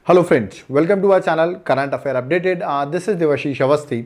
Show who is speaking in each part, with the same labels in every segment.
Speaker 1: Hello friends, welcome to our channel current affair updated. This is Devashish Awasthi.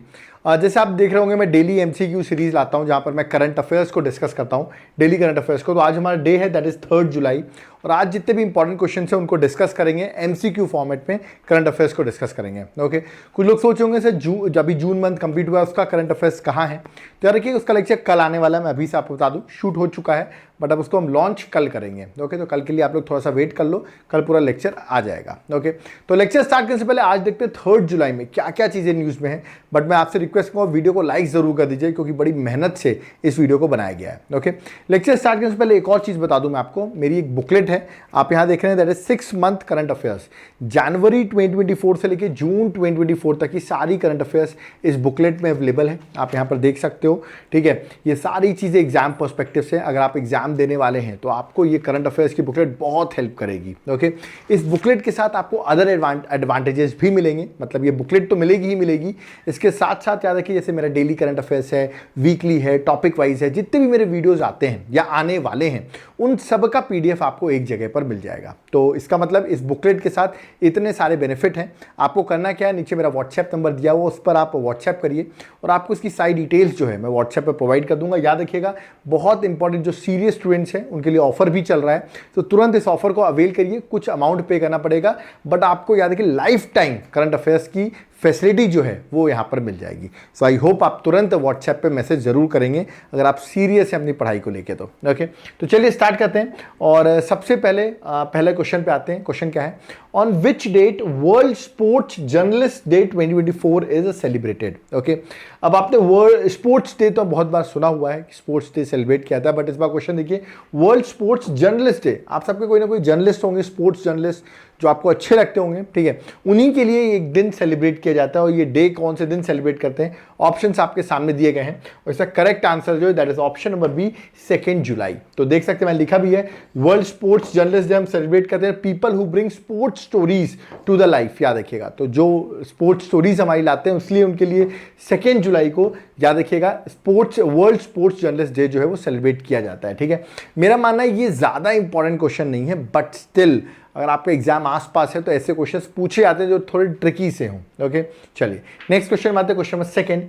Speaker 1: जैसे आप देख रहे होंगे, मैं डेली एमसीक्यू सीरीज लाता हूं जहां पर मैं करंट अफेयर्स को डिस्कस करता हूं, डेली करंट अफेयर्स को। तो आज हमारा डे है, दैट इज 3 जुलाई, और आज जितने भी इंपॉर्टेंट क्वेश्चन हैं उनको डिस्कस करेंगे एमसीक्यू फॉर्मेट में, करंट अफेयर्स को डिस्कस करेंगे। ओके, कुछ लोग सोच होंगे सर जब भी जून मंथ कंप्लीट हुआ उसका करंट अफेयर्स कहाँ है, तो यार देखिए उसका लेक्चर कल आने वाला है। मैं अभी से आपको बता दूं, शूट हो चुका है, बट अब उसको हम लॉन्च कल करेंगे। ओके, तो कल के लिए आप लोग थोड़ा सा वेट कर लो, कल पूरा लेक्चर आ जाएगा। ओके, तो लेक्चर स्टार्ट करने से पहले आज देखते हैं 3 जुलाई में क्या क्या चीज़ें न्यूज़ में हैं। बट मैं आपसे रिक्वेस्ट करूँगा, वीडियो को लाइक जरूर कर दीजिए क्योंकि बड़ी मेहनत से इस वीडियो को बनाया गया है। ओके, लेक्चर स्टार्ट करने से पहले एक और चीज़ बता दूं मैं आपको, मेरी एक बुकलेट है, आप यहाँ देख रहे हैं, that is 6 month current affairs. जनवरी 2024 से लेकर जून 2024 तक की सारी करंट अफेयर्स इस बुकलेट में अवेलेबल है, आप यहाँ पर देख सकते हो। ठीक है, ये सारी चीज़ें एग्जाम पर्सपेक्टिव से, अगर आप एग्जाम देने वाले हैं तो आपको ये करंट अफेयर्स की बुकलेट बहुत हेल्प करेगी। ओके, इस बुकलेट के साथ आपको अदर एडवांटेजेस भी मिलेंगे, मतलब ये बुकलेट तो मिलेगी ही मिलेगी, इसके साथ साथ याद रखिए जैसे मेरा डेली करंट अफेयर्स है, वीकली है, टॉपिक वाइज है, जितने भी मेरे वीडियोस आते हैं या आने वाले हैं उन सब का पीडीएफ आपको एक जगह पर मिल जाएगा। तो इसका मतलब इस बुकलेट के साथ इतने सारे बेनिफिट हैं। आपको करना क्या है, नीचे मेरा व्हाट्सएप नंबर दिया हुआ, उस पर आप व्हाट्सएप करिए और आपको इसकी सारी डिटेल्स जो है मैं व्हाट्सएप पर प्रोवाइड कर दूंगा। याद रखिएगा, बहुत इंपॉर्टेंट जो सीरियस स्टूडेंट्स हैं उनके लिए ऑफर भी चल रहा है, तो तुरंत इस ऑफर को अवेल करिए। कुछ अमाउंट पे करना पड़ेगा, बट आपको याद रखिए लाइफ टाइम करंट अफेयर्स की फैसिलिटी जो है वो यहाँ पर मिल जाएगी। सो आई होप आप तुरंत व्हाट्सएप पे मैसेज जरूर करेंगे अगर आप सीरियस हैं अपनी पढ़ाई को लेके तो। ओके, तो चलिए स्टार्ट करते हैं और सबसे पहले पहले क्वेश्चन पे आते हैं। क्वेश्चन क्या है, on which date world sports journalist day 2024 is celebrated. Okay, अब आपने वर्ल्ड स्पोर्ट्स डे तो बहुत बार सुना हुआ है कि स्पोर्ट्स डे सेलिब्रेट किया था, बट इस बार क्वेश्चन देखिए, वर्ल्ड स्पोर्ट्स जर्नलिस्ट डे, आप सबके कोई ना कोई जर्नलिस्ट होंगे, स्पोर्ट्स जर्नलिस्ट जो आपको अच्छे लगते होंगे, ठीक है, उन्हीं के लिए एक दिन सेलिब्रेट किया जाता है। और ये डे कौन से दिन सेलिब्रेट करते हैं, ऑप्शंस आपके सामने दिए गए हैं और इसका करेक्ट आंसर जो है that is option number B, 2 जुलाई। तो देख सकते हैं, मैं लिखा भी है, वर्ल्ड स्पोर्ट्स जर्नलिस्ट डे हम सेलिब्रेट करते हैं people who bring sports stories to the life. याद रखिएगा, तो जो स्पोर्ट्स स्टोरीज हमारी लाते हैं इसलिए उनके लिए 2 जुलाई को याद रखिएगा sports world sports journalist day जो है वो सेलिब्रेट किया जाता है। ठीक है, मेरा मानना है ये ज्यादा इंपॉर्टेंट क्वेश्चन नहीं है, बट स्टिल अगर आपका एग्जाम आसपास है तो ऐसे क्वेश्चंस पूछे जाते हैं जो थोड़े ट्रिकी से हों। ओके, चलिए नेक्स्ट क्वेश्चन में आते हैं। Question number 2,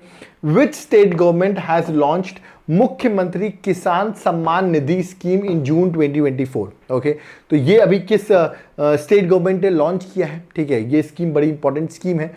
Speaker 1: which state government has launched मुख्यमंत्री किसान Samman Nidhi scheme in June 2024। Okay, तो ये अभी किस स्टेट गवर्नमेंट ने लॉन्च किया है। ठीक है, ये स्कीम बड़ी इंपॉर्टेंट स्कीम है।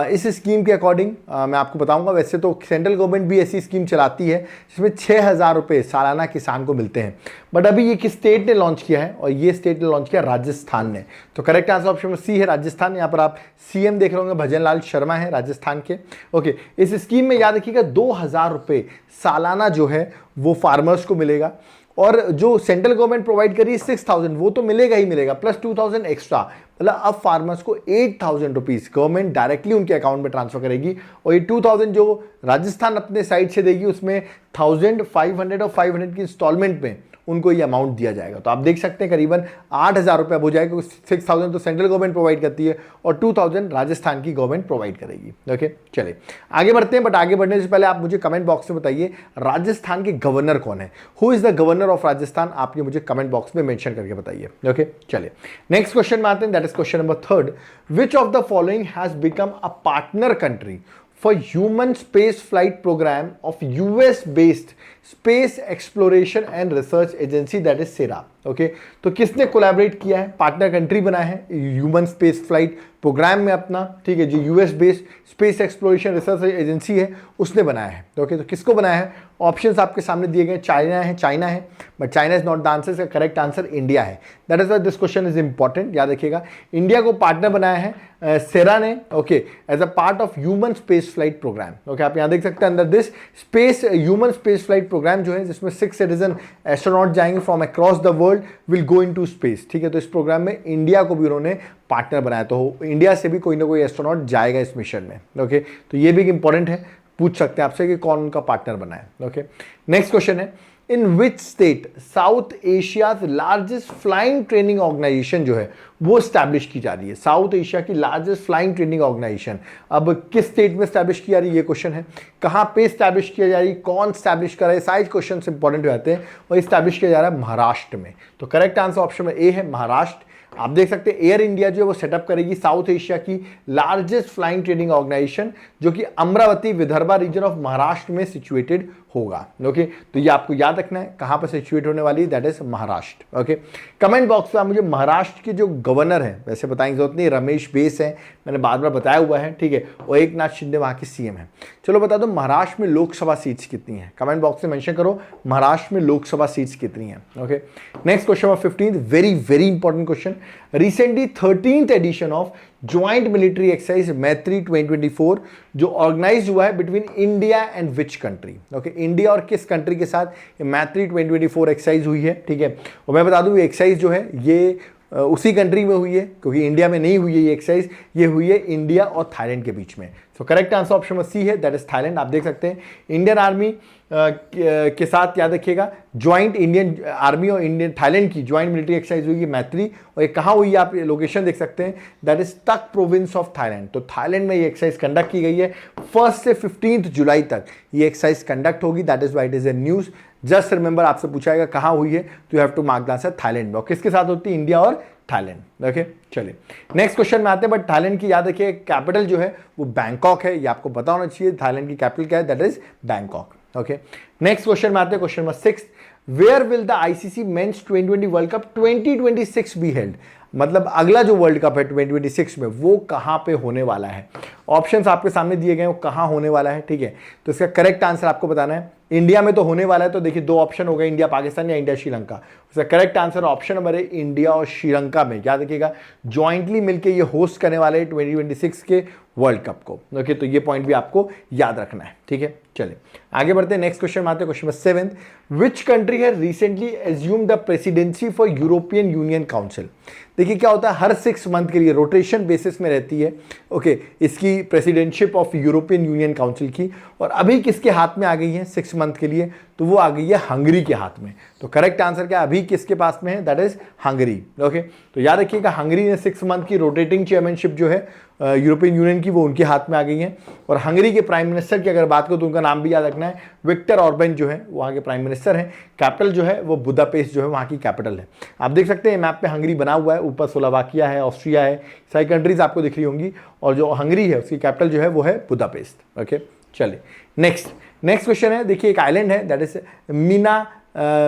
Speaker 1: इस स्कीम के अकॉर्डिंग मैं आपको बताऊंगा, वैसे तो सेंट्रल गवर्नमेंट भी ऐसी स्कीम चलाती है जिसमें 6,000 रुपये सालाना किसान को मिलते हैं, बट अभी ये किस स्टेट ने लॉन्च किया है, और ये स्टेट ने लॉन्च किया राजस्थान ने। तो करेक्ट आंसर ऑप्शन में सी है, राजस्थान। यहाँ पर आप सीएम देख रहे होंगे, भजन लाल शर्मा है राजस्थान के। ओके, इस स्कीम में याद रखिएगा 2,000 रुपये सालाना जो है वो फार्मर्स को मिलेगा, और जो सेंट्रल गवर्नमेंट प्रोवाइड करी 6,000 वो तो मिलेगा ही मिलेगा, प्लस 2,000 एक्स्ट्रा, मतलब अब फार्मर्स को 8,000 रुपीज गवर्नमेंट डायरेक्टली उनके अकाउंट में ट्रांसफर करेगी। और ये 2,000 जो राजस्थान अपने साइड से देगी उसमें 1,000, 500 और 500 की इंस्टॉलमेंट में उनको ये अमाउंट दिया जाएगा। तो आप देख सकते हैं करीबन 8,000 रुपये हो जाएगा। 6,000 तो सेंट्रल गवर्नमेंट प्रोवाइड करती है और 2,000 राजस्थान की गवर्नमेंट प्रोवाइड करेगी। ओके, चलिए आगे बढ़ते हैं, बट आगे बढ़ने से पहले आप मुझे कमेंट बॉक्स में बताइए राजस्थान के गवर्नर कौन है, who is the governor of Rajasthan, आप ये मुझे कमेंट बॉक्स में मेंशन करके बताइए। ओके, चलिए नेक्स्ट क्वेश्चन में आते हैं, that is question number 3, which of the following has become a partner country for human space flight program of US based space exploration and research agency that is SERA. Okay, तो किसने collaborate किया है, partner country बनाया है human space flight programme में अपना। ठीक है, जो US based space exploration research agency है उसने बनाया है। ओके, तो किसको बनाया है, ऑप्शंस आपके सामने दिए गए, चाइना है, but China is not the answer, इसका करेक्ट आंसर इंडिया है। That is this question is important, याद रखिएगा इंडिया को पार्टनर बनाया है सेरा ने। Okay, as a part of human space flight program. Okay, आप यहाँ देख सकते हैं अंदर this space human space flight program जो है, जिसमें 6 सिटीजन एस्ट्रोनॉट जाएंगे from across the world will go into space. ठीक है, तो इस प्रोग्राम में इंडिया को भी उन्होंने पार्टनर बनाया, तो इंडिया से भी कोई ना कोई एस्ट्रोनॉट जाएगा इस मिशन में। ओके, तो ये भी इंपॉर्टेंट है, पूछ सकते हैं आपसे कि कौन उनका पार्टनर बना है। ओके, नेक्स्ट क्वेश्चन है, in which state South Asia's largest flying training organisation जो है वो स्टैब्लिश की जा रही है, साउथ एशिया की लार्जेस्ट फ्लाइंग ट्रेनिंग ऑर्गेनाइजेशन। अब किस स्टेट में स्टैब्लिश की जा रही है ये क्वेश्चन है, कहां पे स्टैब्लिश किया जा रही है, कौन स्टैब्लिश कर रहा है, सारे क्वेश्चन इंपॉर्टेंट हो जाते हैं। और स्टैब्लिश किया जा रहा है महाराष्ट्र में। तो करेक्ट आंसर ऑप्शन में ए है, महाराष्ट्र। आप देख सकते हैं एयर इंडिया जो है वो सेटअप करेगी साउथ एशिया की लार्जेस्ट फ्लाइंग ट्रेनिंग ऑर्गेनाइजेशन, जो कि अमरावती विदर्भा रीजन ऑफ महाराष्ट्र में सिचुएटेड होगा। ओके, तो ये आपको याद रखना है कहां पर सिचुएट होने वाली है, that is Maharashtra. Okay, comment box में आप मुझे महाराष्ट्र के जो गवर्नर हैं, वैसे बताने की जरूरत नहीं, रमेश बेस है, मैंने बार बार बताया हुआ है, ठीक है, और एकनाथ शिंदे वहां के सीएम है। चलो बता दो महाराष्ट्र में लोकसभा सीट्स कितनी है, कमेंट बॉक्स में मेंशन करो महाराष्ट्र में लोकसभा सीट्स कितनी है। Okay, next question number 15, very very important question. Recently 13th addition of joint military exercise मैत्री 2024 जो ऑर्गेनाइज हुआ है between India and which country. Okay, India और किस कंट्री के साथ मैत्री 2024 एक्सरसाइज हुई है, ठीक है। और मैं बता दूं ये एक्सरसाइज जो है ये उसी कंट्री में हुई है, क्योंकि इंडिया में नहीं हुई है ये एक्सरसाइज, ये हुई है इंडिया और थाईलैंड के बीच में। So correct answer option number C है, दैट इज थाईलैंड। आप देख सकते हैं इंडियन आर्मी के साथ याद रखिएगा ज्वाइंट इंडियन आर्मी और इंडियन थाईलैंड की ज्वाइंट मिलिट्री एक्सरसाइज हुई है मैत्री, और ये कहाँ हुई है आप लोकेशन देख सकते हैं, दैट इज तक प्रोविंस ऑफ थाईलैंड। तो थाईलैंड में ये एक्सरसाइज कंडक्ट की गई है 1 से 15 जुलाई तक ये एक्सरसाइज कंडक्ट होगी, that is why it is a news. Just remember आपसे पूछा जाएगा कहाँ हुई है, तो you have to mark the answer Thailand में। और किसके साथ होती है, इंडिया और थाईलैंड। ओके, चलिए नेक्स्ट क्वेश्चन में आते हैं, बट थाईलैंड की याद रखिए कैपिटल जो है वो बैंकॉक है, ये आपको पता होना चाहिए थाईलैंड की कैपिटल क्या है, that is Bangkok. Okay, next question में आते हैं, question number 6, where will the ICC men's 2020 world cup 2026 be held, मतलब अगला जो वर्ल्ड कप है 2026 में वो कहां पे होने वाला है। ऑप्शंस आपके सामने दिए गए हैं वो कहां होने वाला है, ठीक है। तो इसका करेक्ट आंसर आपको बताना है। इंडिया में तो होने वाला है, तो देखिए दो ऑप्शन हो गए, इंडिया पाकिस्तान या इंडिया श्रीलंका। उसका करेक्ट आंसर ऑप्शन नंबर है इंडिया और श्रीलंका में, याद रखिएगा ज्वाइंटली मिलकर ये होस्ट करने वाले हैं 2026 के वर्ल्ड कप को। ओके, तो ये पॉइंट भी आपको याद रखना है, ठीक है। चलिए आगे बढ़ते हैं, नेक्स्ट क्वेश्चन में आते हैं, क्वेश्चन नंबर 7, विच कंट्री है recently assume the presidency for European union council. देखिए क्या होता है, हर 6 मंथ के लिए रोटेशन बेसिस में रहती है, ओके, इसकी presidentship of European union council की, और अभी किसके हाथ में आ गई है 6 मंथ के लिए, तो वो आ गई है हंगरी के हाथ में। तो करेक्ट आंसर क्या अभी किसके पास में है, दैट इज हंगरी। ओके, तो याद रखिएगा हंगरी ने 6 मंथ की रोटेटिंग चेयरमैनशिप जो है यूरोपियन यूनियन की वो उनके हाथ में आ गई है। और हंगरी के प्राइम मिनिस्टर की अगर बात करो तो उनका नाम भी याद रखना है, विक्टर ऑर्बन जो है वहाँ के प्राइम मिनिस्टर हैं। कैपिटल जो है वो बुदापेस्ट जो है वहाँ की कैपिटल है। आप देख सकते हैं मैप पे हंगरी बना हुआ है, ऊपर स्लोवाकिया है, ऑस्ट्रिया है, सारी कंट्रीज आपको दिख रही होंगी, और जो हंगरी है उसकी कैपिटल जो है वो है बुदापेस्ट। ओके, चलिए नेक्स्ट क्वेश्चन है, देखिए एक आइलैंड है दैट इज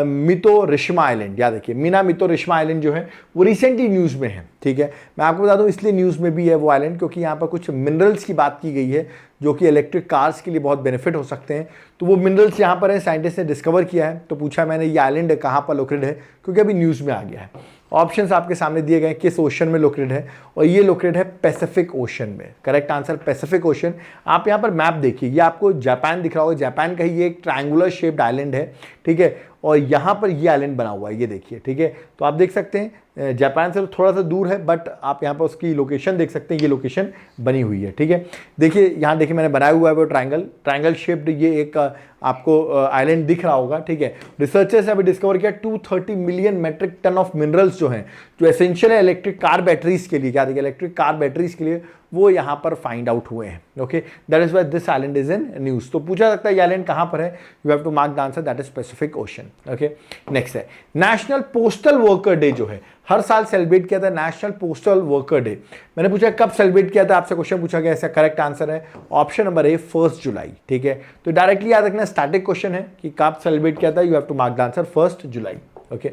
Speaker 1: मितोरिश्मा आइलैंड। याद रखिए मीना मितोरिश्मा आइलैंड जो है वो रिसेंटली न्यूज़ में है, ठीक है। मैं आपको बता दूं इसलिए न्यूज़ में भी है वो आइलैंड क्योंकि यहाँ पर कुछ मिनरल्स की बात की गई है जो कि इलेक्ट्रिक कार्स के लिए बहुत बेनिफिट हो सकते हैं। तो वो मिनरल्स यहाँ पर है, साइंटिस्ट ने डिस्कवर किया है। तो पूछा मैंने ये आइलैंड कहाँ पर लोकेटेड है, क्योंकि अभी न्यूज़ में आ गया है। ऑप्शंस आपके सामने दिए गए किस ओशन में लोकेटेड है, और ये लोकेटेड है पैसिफिक ओशन में। Correct answer Pacific ocean. आप यहाँ पर मैप देखिए, ये आपको जापान दिख रहा होगा, जापान का ही ये एक ट्रायंगुलर शेप्ड आइलैंड है, ठीक है, और यहाँ पर ये आइलैंड बना हुआ है, ये देखिए, ठीक है। तो आप देख सकते हैं जापान से थोड़ा सा दूर है, बट आप यहाँ पर उसकी लोकेशन देख सकते हैं, ये लोकेशन बनी हुई है, ठीक है। देखिए यहाँ देखिए मैंने बनाया हुआ है वो ट्रायंगल शेप्ड ये एक आपको आइलैंड दिख रहा होगा, ठीक है। रिसर्चर्स ने अभी डिस्कवर किया 230 million metric ton of minerals जो हैं, जो एसेंशियल है इलेक्ट्रिक कार बैटरीज के लिए, क्या देखिए इलेक्ट्रिक कार बैटरीज के लिए, वो यहाँ पर फाइंड आउट हुए हैं। Okay, that is why this island is in news. तो पूछा सकता है ये आइलैंड कहाँ पर है, you have to mark the answer, that is Pacific Ocean. Okay, next है नेशनल पोस्टल वर्कर डे जो है हर साल सेलिब्रेट किया था, नेशनल पोस्टल वर्कर डे। मैंने पूछा कब सेलिब्रेट किया था, आपसे क्वेश्चन पूछा गया, इसका करेक्ट आंसर है ऑप्शन नंबर ए 1 जुलाई, ठीक है। तो डायरेक्टली याद रखना स्टैटिक क्वेश्चन है कि कब सेलिब्रेट किया था, you have to mark the answer 1 जुलाई। Okay,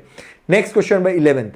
Speaker 1: next question number 11,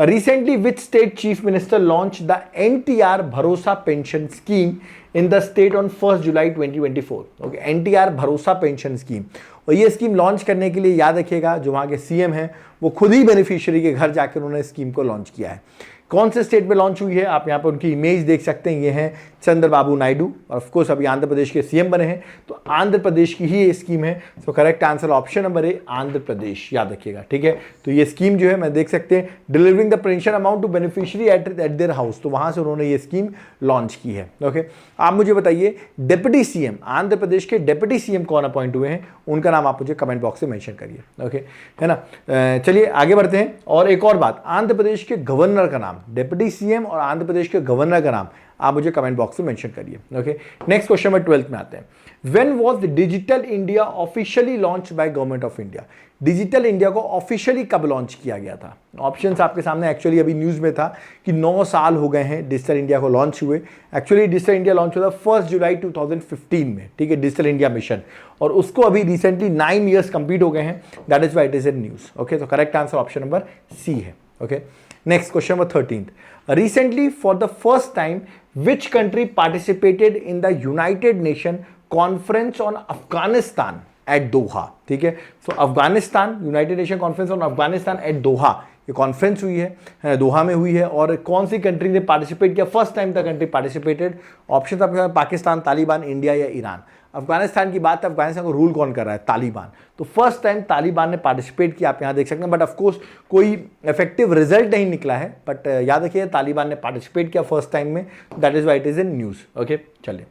Speaker 1: recently which state chief minister launched the NTR भरोसा pension scheme in the state on 1 July 2024। Okay, NTR भरोसा पेंशन स्कीम, और ये स्कीम लॉन्च करने के लिए याद रखिएगा जो वहाँ के सीएम हैं वो खुद ही बेनिफिशियरी के घर जाकर उन्होंने स्कीम को लॉन्च किया है। कौन से स्टेट में लॉन्च हुई है, आप यहाँ पर उनकी इमेज देख सकते हैं, ये हैं चंद्रबाबू नायडू, और ऑफ कोर्स अभी आंध्र प्रदेश के सीएम बने हैं, तो आंध्र प्रदेश की ही ये स्कीम है। So correct answer option number A Andhra Pradesh, याद रखिएगा, ठीक है। तो ये स्कीम जो है मैं देख सकते हैं delivering the pension amount to beneficiary at their house, तो वहां से उन्होंने ये स्कीम लॉन्च की है। ओके, आप मुझे बताइए डिप्टी सीएम, आंध्र प्रदेश के डिप्टी सीएम कौन अपॉइंट हुए हैं, उनका नाम आप मुझे कमेंट बॉक्स में मेंशन करिए। ओके, है ना। चलिए आगे बढ़ते हैं, और एक और बात, आंध्र प्रदेश के गवर्नर का नाम डिप्टी सीएम और आंध्र प्रदेश के गवर्नर का नाम आप मुझे कमेंट बॉक्स में मेंशन करिए। ओके, नेक्स्ट क्वेश्चन नंबर 12 में आते हैं। When was the digital India officially launch by government of India? Digital India को ऑफिशियली कब लॉन्च किया गया था? ऑप्शंस आपके सामने, एक्चुअली अभी न्यूज़ में था कि 9 साल हो गए हैं डिजिटल इंडिया को लॉन्च हुए। एक्चुअली डिजिटल इंडिया लॉन्च हुआ था 1 जुलाई 2015 में, ठीक है, डिजिटल इंडिया मिशन, और उसको अभी रिसेंटली 9 ईयर्स कंप्लीट हो गए हैं, that is why it is in news. Okay, तो correct answer option number C है। Okay, next question number 13। Recently, for the first time, which country participated in the United Nation Conference on Afghanistan at Doha? ठीक है, so Afghanistan, United Nation conference on Afghanistan at Doha, ये conference हुई है, दोहा में हुई है, और कौन सी कंट्री ने पार्टिसिपेट किया? First time the country participated. Option आपके साथ पाकिस्तान, तालिबान, इंडिया या ईरान। अफगानिस्तान की बात है, अफगानिस्तान को रूल कौन कर रहा है? तालिबान। तो फर्स्ट टाइम तालिबान ने पार्टिसिपेट किया, आप यहाँ देख सकते हैं, बट ऑफकोर्स कोई इफेक्टिव रिजल्ट नहीं निकला है, बट याद रखिए तालिबान ने पार्टिसिपेट किया फर्स्ट टाइम में, that is why it is in news. Okay, चलिए,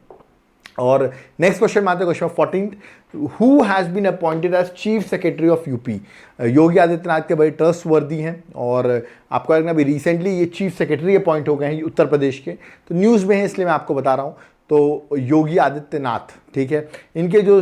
Speaker 1: और नेक्स्ट क्वेश्चन में आते हैं, question 14। Who has been appointed as chief secretary of UP? Yogi Adityanath के बड़े ट्रस्टवर्दी हैं, और आपको लगना भी रिसेंटली ये चीफ सेक्रेटरी अपॉइंट हो गए हैं उत्तर प्रदेश के, तो न्यूज़ में है इसलिए मैं आपको बता रहा हूँ। तो योगी आदित्यनाथ, ठीक है, इनके जो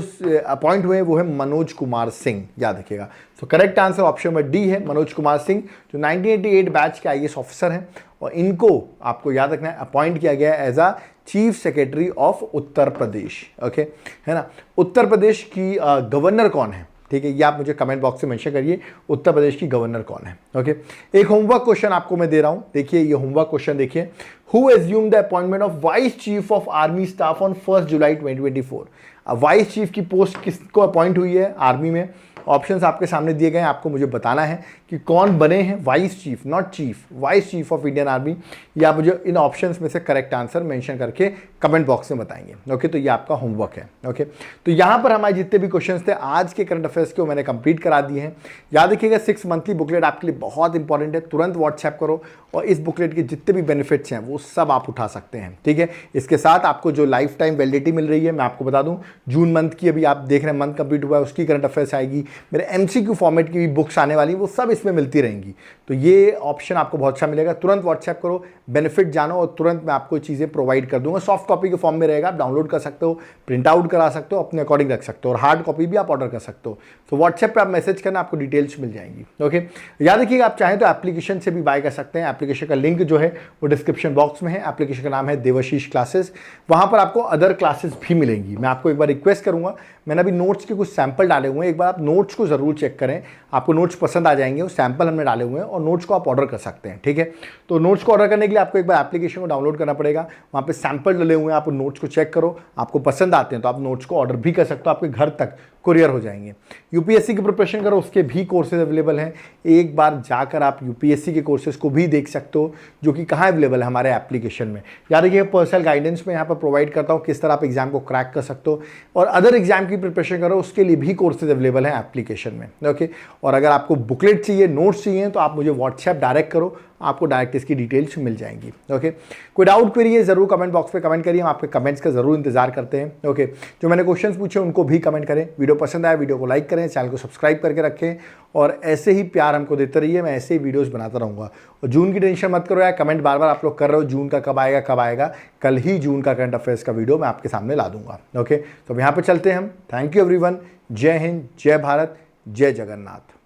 Speaker 1: अपॉइंट हुए हैं वो है मनोज कुमार सिंह, याद रखिएगा। तो correct answer option number D है, मनोज कुमार सिंह, जो 1988 बैच के आईएएस ऑफिसर हैं, और इनको आपको याद रखना है अपॉइंट किया गया है as a chief secretary of Uttar Pradesh. Okay, है ना। उत्तर प्रदेश की गवर्नर कौन है? ठीक है, ये आप मुझे कमेंट बॉक्स में मेंशन करिए, उत्तर प्रदेश की गवर्नर कौन है। ओके, एक होमवर्क क्वेश्चन आपको मैं दे रहा हूं, देखिए ये होमवर्क क्वेश्चन देखिए। Who assume the appointment of vice chief of army staff on 1 July 2024? Vice chief की पोस्ट किसको अपॉइंट हुई है आर्मी में? ऑप्शंस आपके सामने दिए गए हैं, आपको मुझे बताना है कि कौन बने हैं vice chief, not chief, vice chief of Indian army, या मुझे इन ऑप्शंस में से करेक्ट आंसर मेंशन करके कमेंट बॉक्स में बताएंगे। ओके, तो ये आपका होमवर्क है। ओके, तो यहाँ पर हमारे जितने भी क्वेश्चंस थे आज के करंट अफेयर्स के, वो मैंने कंप्लीट करा दिए हैं। याद रखिएगा 6 मंथली बुकलेट आपके लिए बहुत इंपॉर्टेंट है, तुरंत व्हाट्सएप करो, और इस बुकलेट के जितने भी बेनिफिट्स हैं वो सब आप उठा सकते हैं। ठीक है, इसके साथ आपको जो लाइफ टाइम वैलिडिटी मिल रही है, मैं आपको बता दूं, जून मंथ की अभी आप देख रहे हैं मंथ कंप्लीट हुआ है, उसकी करंट अफेयर्स आएगी, मेरे एमसीक्यू फॉर्मेट की भी बुक्स आने वाली, वो सब इसमें मिलती रहेंगी। तो ये ऑप्शन आपको बहुत अच्छा मिलेगा, तुरंत व्हाट्सएप करो, बेनिफिट जानो, और तुरंत मैं आपको चीज़ें प्रोवाइड कर दूंगा। सॉफ्ट कॉपी के फॉर्म में रहेगा, आप डाउनलोड कर सकते हो, प्रिंट आउट करा सकते हो, अपने अकॉर्डिंग रख सकते हो, और हार्ड कॉपी भी आप ऑर्डर कर सकते हो। तो व्हाट्सएप पे आप मैसेज करना, आपको डिटेल्स मिल जाएंगी। ओके, याद रखिएगा आप चाहें तो एप्लीकेशन से भी बाय कर सकते हैं। एप्लीकेशन का लिंक जो है वो डिस्क्रिप्शन बॉक्स में है। एप्लीकेशन का नाम है देवाशीष क्लासेस, वहाँ पर आपको अदर क्लासेस भी मिलेंगी। मैं आपको एक बार रिक्वेस्ट करूँगा, मैंने अभी नोट्स के कुछ सैंपल डाले हुए हैं, एक बार आप नोट्स को ज़रूर चेक करें, आपको नोट्स पसंद आ जाएंगे। वो सैंपल हमने डाले हुए हैं, और नोट्स को आप ऑर्डर कर सकते हैं। ठीक है, तो नोट्स को ऑर्डर करने के लिए आपको एक बार एप्लीकेशन को डाउनलोड करना पड़ेगा, वहाँ पे सैंपल डले हुए हैं, आप नोट्स को चेक करो, आपको पसंद आते हैं तो आप नोट्स को ऑर्डर भी कर सकते हो, आपके घर तक कुरियर हो जाएंगे। यूपीएससी की प्रिपरेशन करो, उसके भी कोर्सेज अवेलेबल हैं, एक बार जाकर आप यूपीएससी के कोर्सेज को भी देख सकते हो, जो कि कहाँ अवेलेबल है, हमारे एप्लीकेशन में। याद रखिए पर्सनल गाइडेंस में यहाँ पर प्रोवाइड करता हूँ, किस तरह आप एग्जाम को क्रैक कर सकते हो, और अदर एग्जाम की प्रिपरेशन करो उसके लिए भी कोर्सेज अवेलेबल हैं एप्लीकेशन में। ओके, और अगर आपको बुकलेट चाहिए, नोट्स चाहिए, तो आप मुझे व्हाट्सएप डायरेक्ट करो, आपको डायरेक्ट इसकी डिटेल्स मिल जाएंगी। ओके, कोई डाउट क्वेरी है ज़रूर कमेंट बॉक्स पे कमेंट करिए, हम आपके कमेंट्स का ज़रूर इंतजार करते हैं। ओके, जो मैंने क्वेश्चंस पूछे उनको भी कमेंट करें। वीडियो पसंद आया वीडियो को लाइक करें, चैनल को सब्सक्राइब करके रखें, और ऐसे ही प्यार हमको देते रहिए, मैं ऐसे ही वीडियोज़ बनाता रहूँगा। और जून की टेंशन मत करो यार, कमेंट बार बार आप लोग कर रहे हो जून का कब आएगा कब आएगा, कल ही जून का करंट अफेयर्स का वीडियो मैं आपके सामने ला दूंगा। ओके, तो यहाँ पर चलते हैं हम। थैंक यू एवरीवन, जय हिंद, जय भारत, जय जगन्नाथ।